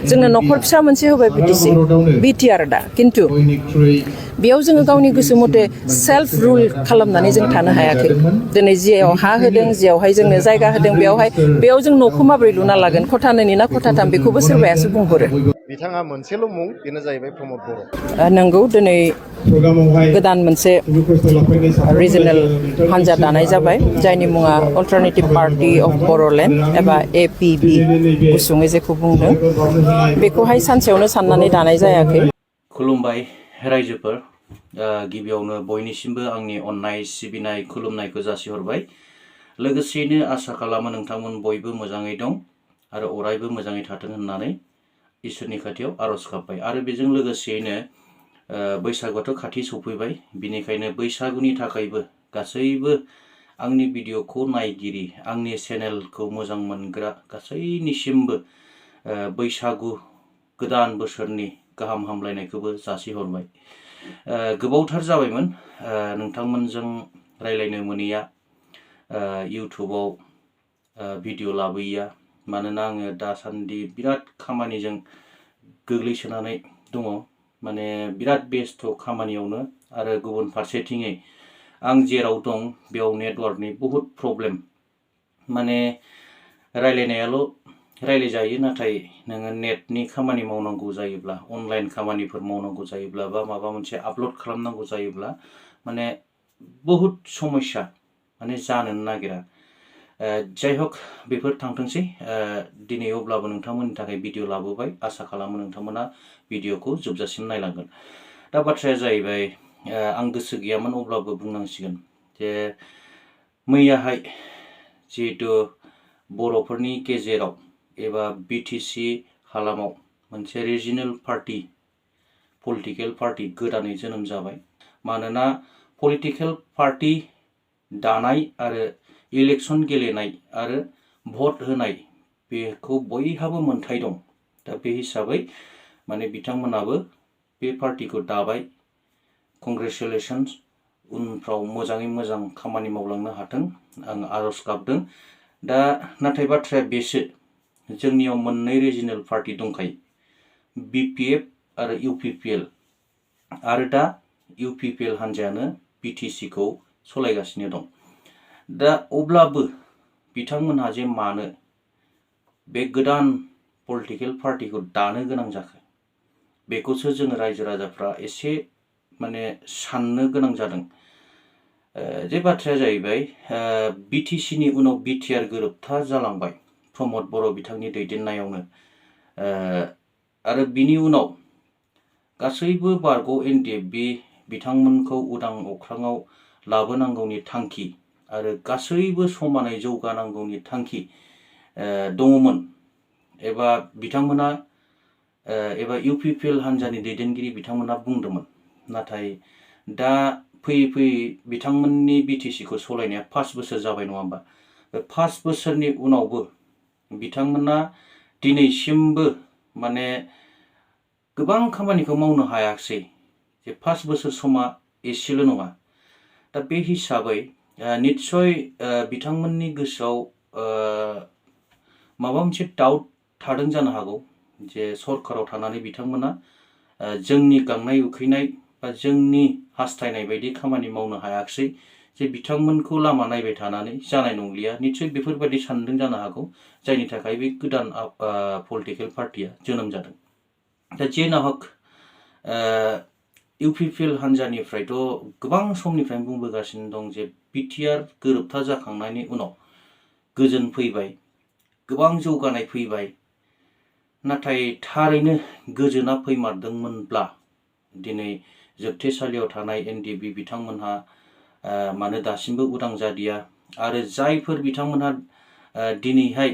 जोंनो न'खर फिसा मोनसे होबाय बिटिआर दा खिन्थु बेयाव जोङो गावनि गोसो मथे सेल्फ रुल खालामनानै जों थानो हायाखै दिनै जियाव हा होदों जियावहाय जोंनो जायगा होदों बेयाव जों न'खौ माबोरै लुना लागोन खथा 2 ना खथा 3 बेखौबो सोरबायासो बुंहरो बिथाङा मोनसेल' मुं बेनो जाहैबाय प्रमद बर' नंगौ दिनै गोदान मोनसे रिजनेल हान्जा दानाय जाबाय जायनि मुङा अल्टारनेटिभ पार्टी अफ बर'लेण्ड एबा APB गुसुङै जेखौ बुंदों बेखौहाय सानसेयावनो साननानै दानाय जायाखै खुलुमबाय रायजोफोर गिबियावनो बयनिसिमबो आंनि अननाय सिबिनाय खुलुमनायखौ जासिहरबाय लोगोसेयैनो आसा खालामो नोंथांमोन बयबो मोजाङै दं आरो अरायबो मोजाङै थाथों होननानै इसोरनि खाथियाव आरज गाबबाय आरो बेजों लोगोसेयैनो बैसागुआथ' खाथि सफैबाय बिनिखायनो बैसागुनि थाखायबो गासैबो आंनि भिडिअखौ नायगिरि आंनि चेनेलखौ मोजां मोनग्रा गासैनिसिमबो बैसागु गोदान बोसोरनि गाहाम हामलायनायखौबो जासिहरबाय गोबावथार जाबायमोन नोंथांमोनजों रायलायनो मोनैया इउटुबाव भिडिअ लाबोयैया मानोना आङो दासान्दि बिराद खामानिजों गोग्लैसोनानै दङ माने बिराद बेस्थ' खामानियावनो आरो गुबुन फारसेथिङै आं जेराव दं बेयाव नेटवर्कनि बहुद प्रब्लेम माने रायलायनायाल' रायलायजायो नाथाय नोङो नेटनि खामानि मावनांगौ जायोब्ला अनलाइन खामानिफोर मावनांगौ जायोब्ला बा माबा मोनसे आपल'ड खालामनांगौ जायोब्ला माने बहुद समस्या माने जानोनो नागिरा जाय हक बेफोर थांथोंसै दिनै अब्लाबो नोंथांमोननि थाखाय भिडिअ लाबोबाय आसा खालामो नोंथांमोना भिडिअखौ जोबजासिम नायलांगोन दा बाथ्राया जाहैबाय आं गोसो गैयामोन अब्लाबो बुंनांसिगोन जे मैयाहाय जिहेतु बर'फोरनि गेजेराव एबा BTC हालामाव मोनसे रिजिनेल पार्टी पलिटिकेल पार्टी गोदानै जोनोम जाबाय मानोना पलिटिकेल पार्टी दानाय आरो इलेक्शन गेलेनाय आरो भट होनाय बेखौ बयहाबो मोनथाय दं दा बे हिसाबै माने बिथांमोनाबो बे पार्टीखौ दाबाय कंग्रेचुलेसन्स उनफ्राव मोजाङै मोजां खामानि मावलांनो हाथों आं आरज गाबदों दा नाथाय बाथ्राया बेसो जोंनियाव मोननै रिजिनेल पार्टी दंखायो BPF आरो UPPL आरो दा UPPL हान्जायानो BTC खौ सलायगासिनो दं दा अब्लाबो बिथांमोनहा जे मानो बे गोदान पलिटिकेल पार्टीखौ दानो गोनां जाखो बेखौसो जोङो रायजो राजाफ्रा एसे माने साननो गोनां जादों जे बाथ्राया जाहैबाय BTC नि उनाव BTR गोरोबथा जालांबाय प्रमद बर' बिथांनि दैदेननायावनो आरो बिनि उनाव गासैबो बारग' NDFB बिथांमोनखौ उदां अख्राङाव लाबोनांगौनि थांखि आरो गासैबो समानै जौगानांगौनि थांखि दङमोन एबा बिथांमोना एबा UPPL हान्जानि दैदेनगिरि बिथांमोना बुंदोंमोन नाथाय दा फैयै फैयै बिथांमोननि BTC खौ सलायनाया 5 बोसोर जाबाय नङा होमबा बे 5 बोसोरनि उनावबो बिथांमोना दिनैसिमबो माने गोबां खामानिखौ मावनो हायाखिसै जे 5 बोसोर समा एसेल' नङा दा बे हिसाबै निस्सय बिथांमोननि गोसोआव माबा मोनसे डाउट थादों जानो हागौ जे सरकाराव थानानै बिथांमोना जोंनि गांनाय उखैनाय बा जोंनि हास्थायनाय बायदि खामानि मावनो हायाखिसै जे बिथांमोनखौ लामा नायबाय थानानै जानाय नंलिया निस्सय बेफोरबायदि सानदों जानो हागौ जायनि थाखाय बे गोदान पलिटिकेल पार्टीया जोनोम जादों दा जेनाहक UPPL हान्जानिफ्रायथ' गोबां समनिफ्रायनो बुंबोगासिनो दं जे BTR गोरोबथा जाखांनायनि उनाव गोजोन फैबाय गोबां जौगानाय फैबाय नाथाय थारैनो गोजोना फैमारदोंमोनब्ला दिनै जोबथेसालियाव थानाय NDFB बिथांमोनहा मानो दासिमबो उदां जादिया आरो जायफोर बिथांमोनहा दिनैहाय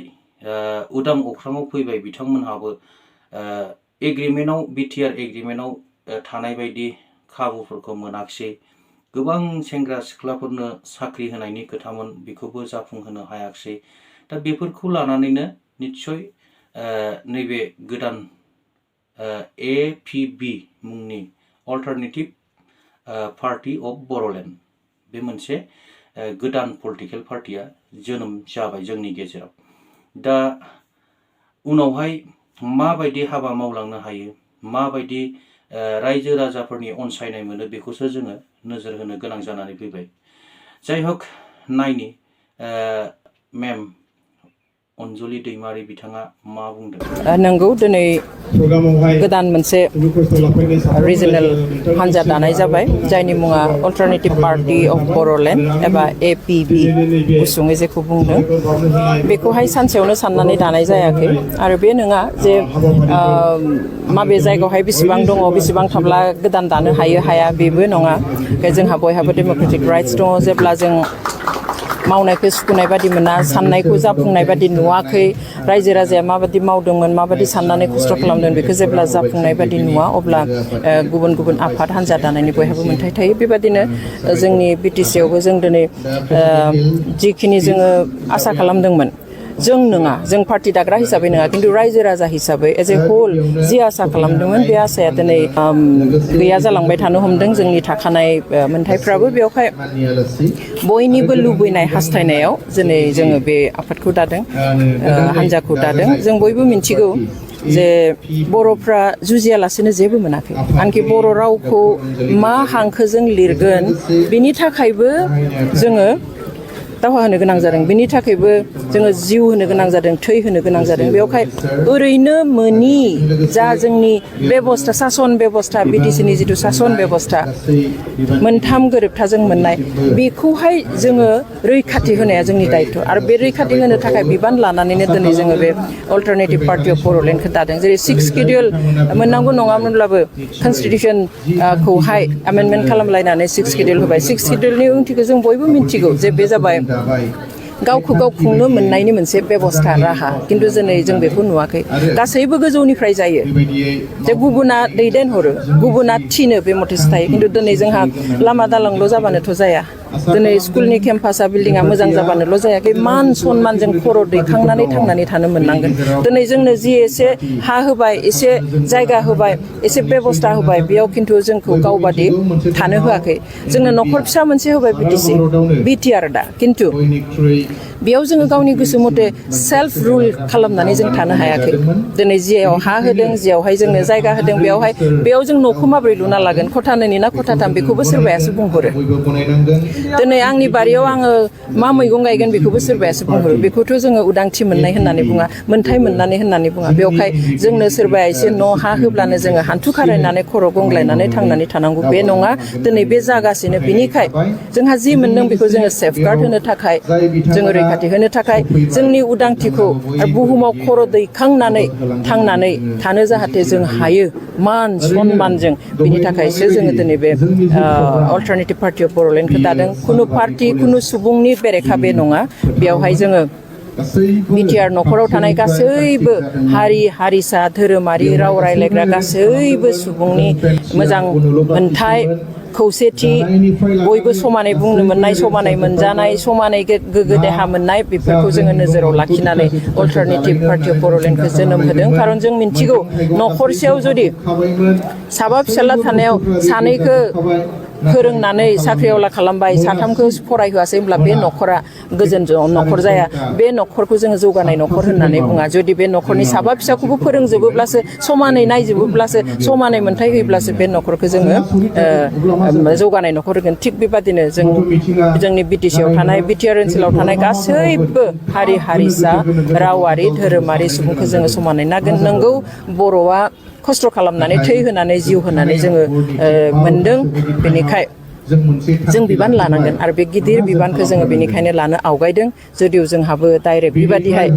उदां अख्राङाव फैबाय बिथांमोनहाबो एग्रिमेन्टआव BTR एग्रिमेन्टआव थानाय बायदि खाबुफोरखौ मोनाखिसै गोबां सेंग्रा सिख्लाफोरनो साख्रि होनायनि खोथामोन बेखौबो जाफुंहोनो हायाखिसै दा बेफोरखौ लानानैनो निस्सय नैबे गोदान APB मुंनि अल्टारनेटिभ पार्टी अफ बर'लेण्ड बे मोनसे गोदान पलिटिकेल पार्टीया जोनोम जाबाय जोंनि गेजेराव दा उनावहाय माबायदि हाबा मावलांनो हायो माबायदि रायजो राजाफोरनि अनसायनाय मोनो बेखौसो जोङो नोजोर होनो गोनां जानानै फैबाय जाय हक नायनि मेम अनजलि दैमारि बिथाङा मा बुंदों नंगौ दिनै गोदान मोनसे रिजनेल हान्जा दानाय जाबाय जायनि मुङा अल्टारनेटिभ पार्टी अफ बर'लेण्ड एबा APB गुसुङै जेखौ बुंदों बेखौहाय सानसेयावनो साननानै दानाय जायाखै आरो बे नङा जे माबे जायगायावहाय बेसेबां दङ बेसेबां थाब्ला गोदान दानो हायो हाया बेबो नङा जोंहा बयहाबो डेम'क्रेटिक राइट्स दङ जेब्ला जों मावनायखौ सुखुनाय बादि मोना साननायखौ जाफुंनाय बादि नुवाखै रायजो राजाया माबादि मावदोंमोन माबादि साननानै खस्थ' खालामदों बेखौ जेब्ला जाफुंनाय बादि नुवा अब्ला गुबुन गुबुन आफाद हान्जा दानायनि बयहाबो मोन्थाय थायो बेबादिनो जोंनि BTC आवबो जों दिनै जिखिनि जोङो आसा खालामदोंमोन जों नङा जों पार्टी दाग्रा हिसाबै नङा खिन्थु रायजो राजा हिसाबै एज ए होल जि आसा खालामदोंमोन बे आसाया दिनै गैया जालांबाय थानो हमदों जोंनि थाखानाय मोन्थायफ्राबो बेवहाय बयनिबो लुबैनाय हास्थायनायाव दिनै जोङो बे आफादखौ दादों हान्जाखौ दादों जों बयबो मिन्थिगौ जे बर'फ्रा जुजियालासेनो जेबो मोनाखै आनखि बर' रावखौ मा हांखोजों लिरगोन बिनि थाखायबो जोङो दावहा होनो गोनां जादों बिनि थाखायबो जोङो जिउ होनो गोनां जादों थै होनो गोनां जादों बेवहाय ओरैनो मोनि जा जोंनि बेबस्था सासन बेबस्था BTC नि जिथु सासन बेबस्था मोनथाम गोरोबथाजों मोननाय बेखौहाय जोङो रैखाथि होनाया जोंनि दायित्व आरो बे रैखाथि होनो थाखाय बिबान लानानैनो दिनै जोङो बे अल्टारनेटिभ पार्टी अफ बर'लेण्डखौ दादों जेरै 6 शिडिउल मोननांगौ नङामोनब्लाबो कनस्टिटिउसनखौहाय एमेन्डमेन्ट खालामलायनानै 6 शिडिउल होबाय 6 शिडिउलनि ओंथिखौ जों बयबो मिन्थिगौ जे बे जाबाय गावखौ गाव खुंनो मोननायनि मोनसे बेबस्था राहा खिन्थु दिनै जों बेखौ नुवाखै गासैबो गोजौनिफ्राय जायो जे गुबुना दैदेनहरो गुबुना थिनो बे मथेसो थायो खिन्थु दिनै जोंहा लामा दालांल' जाबानोथ' जाया दिनै स्कुलनि केम्पासा बिल्डिंआ मोजां जाबानोल' जायाखै मान सनमानजों खर' दैखांनानै थांनानै थानो मोननांगोन दिनै जोंनो जि एसे हा होबाय एसे जायगा होबाय एसे बेबस्था होबाय बेयाव खिन्थु जोंखौ गावबादि थानो होआखै जोंनो न'खर फिसा मोनसे होबाय BTR दा खिन्थु बेयाव जोङो गावनि गोसो मथे सेल्फ रुल खालामनानै जों थानो हायाखै दिनै जियाव हा होदों जियावहाय जोंनो जायगा होदों बेयाव जों न'खौ माबोरै लुना लागोन खथा 2 ना खथा 3 बेखौबो सोरबायासो बुंहरो दिनै आंनि बारियाव आङो मा मैगं गायगोन बेखौबो सोरबायासो बुंहरो बेखौथ' जोङो उदांथि मोननाय होननानै बुङा मोन्थाय मोननानै होननानै बुङा बेवहाय जोंनो सोरबाया एसे न' हा होब्लानो जोङो हान्थु खारायनानै खर' गंग्लायनानै थांनानै थानांगौ बे नङा दिनै बे जागासिनो बिनिखाय जोंहा जि मोनदों बेखौ जोङो सेफगार्ड होनो थाखाय जोङो रैखाथि होनो थाखाय जोंनि उदांथिखौ बुहुमाव खर' दैखांनानै थांनानै थानो जाहाथे जों हायो मान सनमानजों बिनि थाखायसो जोङो दिनै बे अल्टारनेटिभ पार्टी अफ बर'लेण्डखौ दादों खुनु पार्टी खुनु सुबुंनि बेरेखा बे नङा बेयावहाय जोङो BTR न'खराव थानाय गासैबो हारि हारिसा धोरोमारि राव रायलायग्रा गासैबो सुबुंनि मोजां मोनथाय खौसेथि बयबो समानै बुंनो मोननाय समानै मोनजानाय समानै गोग्गो देहा मोननाय बेफोरखौ जोङो नोजोराव लाखिनानै अल्टारनेटिभ पार्टी अफ बर'लेण्डखौ जोनोम होदों खारन जों मिन्थिगौ न'खरसेयाव जुदि साबा फिसाला थानायाव सानैखौ फोरोंनानै साख्रिआवला खालामबाय 3खौ फरायहोआसै होमब्ला बे न'खरा गोजोन न'खर जाया बे न'खरखौ जोङो जौगानाय न'खर होननानै बुङा जुदि बे न'खरनि साबा फिसाखौबो फोरोंजोबोब्लासो समानै नायजोबोब्लासो समानै मोनथाय होयोब्लासो बे न'खरखौ जोङो जौगानाय न'खर होगोन थिग बेबादिनो जोंनि BTC आव थानाय BTR ओनसोलाव थानाय गासैबो हारि हारिसा रावारि धोरोमारि सुबुंखौ जोङो समानै नागोन नंगौ बर'आ खस्थ' खालामनानै थै होनानै जिउ होनानै जोङो मोनदों बेनिखाय जों बिबान लानांगोन आरो बे गिदिर बिबानखौ जोङो बेनिखायनो लानो आवगायदों जुदिव जोंहाबो डाइरेक्ट बेबादिहाय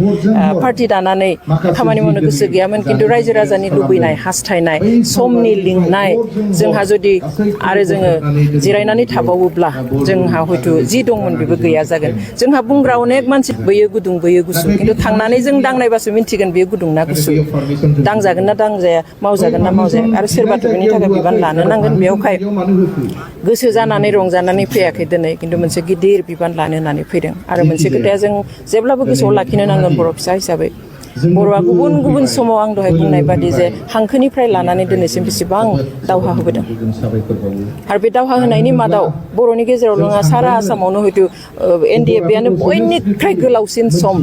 पार्टी दानानै खामानि मावनो गोसो गैयामोन खिन्थु रायजो राजानि लुबैनाय हास्थायनाय समनि लिंनाय जोंहा जुदि आरो जोङो जिरायनानै थाबावोब्ला जोंहा हयथ' जि दंमोन बेबो गैया जागोन जोंहा बुंग्रा अनेक मानसि बैयो गुदुं बैयो गुसु खिन्थु थांनानै जों दांनायबासो मिन्थिगोन बेयो गुदुं ना गुसु दांजागोन ना दांजाया मावजागोन ना मावजाया आरो सोरबाथ' बेनि थाखाय बिबान लानो नांगोन बेयावहाय गोसो जानानै रंजानानै फैयाखै दिनै खिन्थु मोनसे गिदिर बिबान लानो होननानै फैदों आरो मोनसे खोथाया जों जेब्लाबो गोसोआव लाखिनो नांगोन बर' फिसा हिसाबै बर'आ गुबुन गुबुन समाव आं दहाय बुंनाय बादि जे हांखोनिफ्राय लानानै दिनैसिम बेसेबां दावहा होबोदों आरो बे दावहा होनायनि मादाव बर'नि गेजेराव नङा सारा आसामावनो हयতো NDFBआनो बयनिख्रुइ गोलावसिन सम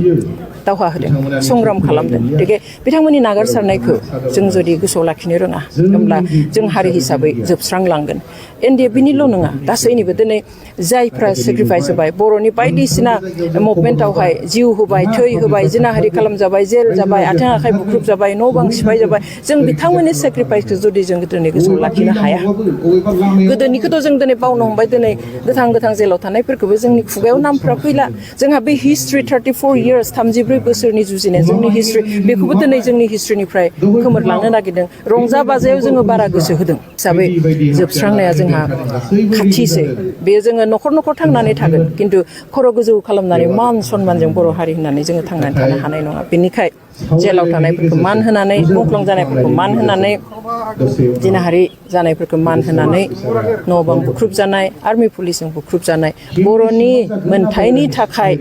दावहा होदों संग्राम खालामदों गतिके बिथांमोननि नागारसारनायखौ जों जुदि गोसोआव लाखिनो रोङा होमब्ला जों हारि हिसाबै जोबस्रांलांगोन NDFBनिल' नङा गासैनिबो दिनै जायफ्रा सेक्रिफाइस होबाय बर'नि बायदिसिना मुभमेन्टआवहाय जिउ होबाय थै होबाय जिनाहारि खालामजाबाय जेल जाबाय आथिं आखाइ बुख्रुब जाबाय न' बां सिफाय जाबाय जों बिथांमोननि सेक्रिफाइसखौ जुदि जों दिनै गोसोआव लाखिनो हाया गोदोनिखौथ' जों दिनै बावनो हमबाय दिनै गोथां जेलाव थानायफोरखौबो जोंनि खुगायाव नामफ्रा फैला जोंहा बे हिस्ट्रि 34 इयार्स 34 बोसोरनि जुजिनाय जोंनि हिस्ट्रि बेखौबो दिनै जोंनि हिस्ट्रिनिफ्राय खोमोरलांनो नागिरदों रंजा बाजायाव जोङो बारा गोसो होदों हिसाबै जोबस्रांनाया जोंहा खाथिसै बे जोङो न'खर थांनानै थागोन खिन्थु खर' गोजौ खालामनानै मान सनमानजों बर' हारि होननानै जोङो थांनानै थानो हानाय नङा बेनिखाय जेलाव थानायफोरखौ मान होनानै मुंख्लं जानायफोरखौ मान होनानै जिनाहारि जानायफोरखौ मान होनानै न' बां बुख्रुब जानाय आर्मि पुलिसजों बुख्रुब जानाय बर'नि मोनथायनि थाखाय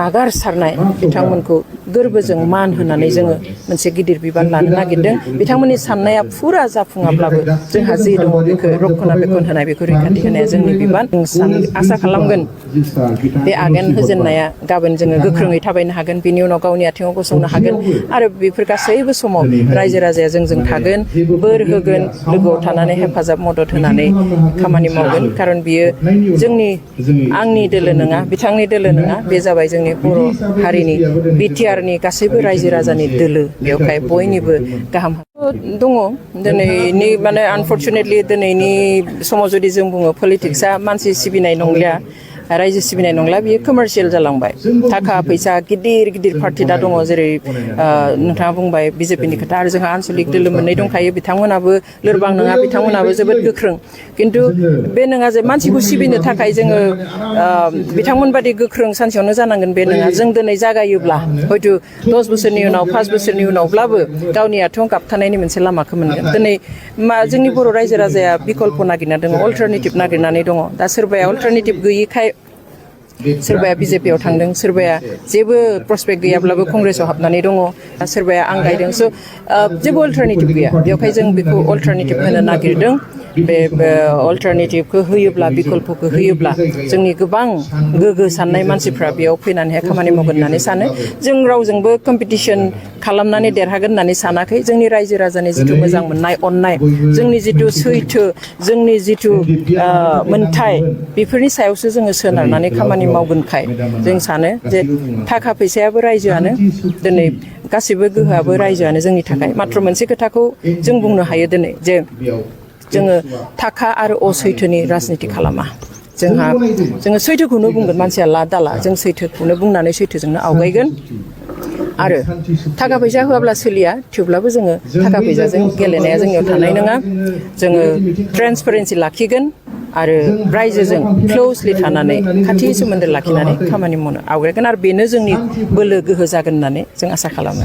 नागारसारनाय बिथांमोनखौ गोरबोजों मान होनानै जोङो मोनसे गिदिर बिबान लानो नागिरदों बिथांमोननि साननाया फुरा जाफुङाब्लाबो जोंहा जे दङ बेखौ रक्षना बेखन होनाय बेखौ रैखाथि होनाया जोंनि बिबान जों आसा खालामगोन बे आगान होजेननाया गाबोन जोङो गोख्रोङै थाबायनो हागोन बिनि उनाव गावनि आथिङाव गसंनो हागोन आरो बेफोर गासैबो समाव रायजो राजाया जोंजों थागोन बोर होगोन लोगोआव थानानै हेफाजाब मदद होनानै खामानि मावगोन खारन बियो आंनि दोलो नङा बिथांनि दोलो नङा बे जाबाय जोंनि बर' हारिनि बिटिआरनि गासैबो रायजो राजानि दोलो बेवहाय बयनिबो गाहाम दङ दिनैनि माने आनफर्चुनेटलि दिनैनि समाव जुदि जों बुङो पलिटिक्सआ मानसि सिबिनाय नंलिया रायजो सिबिनाय नंला बियो कमार्शियेल जालांबाय थाखा फैसा गिदिर पार्टि दा दङ जेरै नोंथाङा बुंबाय बिजेपिनि खोथा आरो जोंहा आनसलिक दोलो मोननै दंखायो बिथांमोनाबो लोरबां नङा बिथांमोनाबो जोबोद गोख्रों खिन्थु बे नङा जे मानसिखौ सिबिनो थाखाय जोङो बिथांमोन बादि गोख्रों सानसेयावनो जानांगोन बे नङा जों दिनै जागायोब्ला हयथ' 10 बोसोरनि उनाव 5 बोसोरनि उनावब्लाबो गावनि आथिङाव गाबथानायनि मोनसे लामाखौ मोनगोन दिनै जोंनि बर' रायजो राजाया बिकल्प नागिरना दङ अल्टारनेटिभ नागिरनानै दङ दा सोरबाया अल्टारनेटिभ गैयिखाय सोरबाया बिजेपियाव थांदों सोरबाया जेबो प्रसपेक्ट गैयाब्लाबो कंग्रेसाव हाबनानै दङ सोरबाया आं गायदों स' जेबो अल्टारनेटिभ गैया बेवहाय जों बेखौ अल्टारनेटिभ होनो नागिरदों बे अल्टारनेटिभखौ होयोब्ला बिकल्पखौ होयोब्ला जोंनि गोबां गोग्गो साननाय मानसिफ्रा बेयाव फैनानैहाय खामानि मावगोन होननानै सानो जों रावजोंबो कम्पिटिसन खालामनानै देरहागोन होननानै सानाखै जोंनि रायजो राजानि जिथु मोजां मोननाय अननाय जोंनि जिथु सैथो जोंनि जिथु मोनथाय बेफोरनि सायावसो जोङो सोनारनानै खामानि मावगोनखाय जों सानो जे थाखा फैसायाबो रायजोआनो दिनै गासिबो गोहोआबो रायजोआनो जोंनि थाखाय मात्र मोनसे खोथाखौ जों बुंनो हायो दिनै जे जोङो थाखा आरो असैथोनि राजनिति खालामा जोङो सैथोखौनो बुंगोन मानसिया ला दाला जों सैथोखौनो बुंनानै सैथोजोंनो आवगायगोन आरो थाखा फैसा होआब्ला सोलिया थेवब्लाबो जोङो थाखा फैसाजों गेलेनाया जोंनियाव थानाय नङा जोङो ट्रेन्सपारेन्सि लाखिगोन आरो रायजोजों क्लोजलि थानानै खाथि सोमोन्दो लाखिनानै खामानि मावनो आवगायगोन आरो बेनो जोंनि बोलो गोहो जागोन होननानै जों आसा खालामो